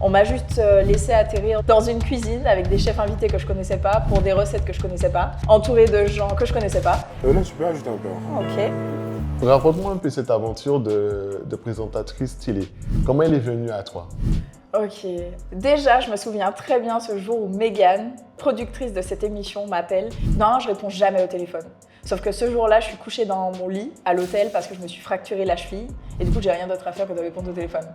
On m'a juste laissé atterrir dans une cuisine avec des chefs invités que je connaissais pas, pour des recettes que je connaissais pas, entourée de gens que je connaissais pas. Là, tu peux ajouter un peu. Ok. Raconte-moi un peu cette aventure de présentatrice télé. Comment elle est venue à toi? Ok. Déjà, je me souviens très bien ce jour où Mégane, productrice de cette émission, m'appelle. Non, je réponds jamais au téléphone. Sauf que ce jour-là, je suis couchée dans mon lit à l'hôtel parce que je me suis fracturé la cheville. Et du coup, j'ai rien d'autre à faire que de répondre au téléphone.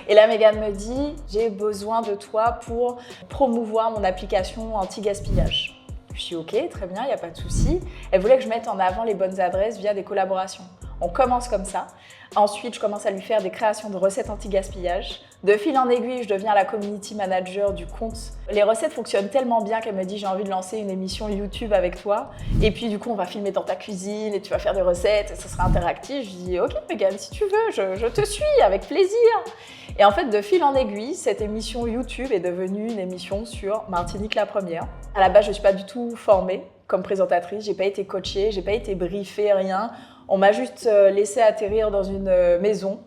Et là, Mégane me dit, j'ai besoin de toi pour promouvoir mon application anti-gaspillage. Je suis ok, très bien, il n'y a pas de souci. Elle voulait que je mette en avant les bonnes adresses via des collaborations. On commence comme ça. Ensuite, je commence à lui faire des créations de recettes anti-gaspillage. De fil en aiguille, je deviens la community manager du compte. Les recettes fonctionnent tellement bien qu'elle me dit j'ai envie de lancer une émission YouTube avec toi. Et puis du coup, on va filmer dans ta cuisine et tu vas faire des recettes et ça sera interactif. Je dis ok Mégane, si tu veux, je te suis avec plaisir. Et en fait, de fil en aiguille, cette émission YouTube est devenue une émission sur Martinique la première. À la base, je ne suis pas du tout formée comme présentatrice, j'ai pas été coachée, j'ai pas été briefée, rien. On m'a juste laissé atterrir dans une maison,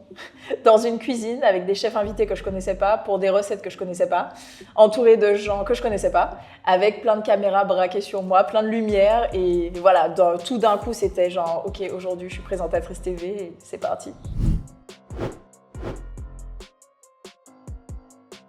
dans une cuisine avec des chefs invités que je connaissais pas, pour des recettes que je connaissais pas, entourée de gens que je connaissais pas, avec plein de caméras braquées sur moi, plein de lumière et voilà, tout d'un coup c'était genre ok aujourd'hui je suis présentatrice TV et c'est parti.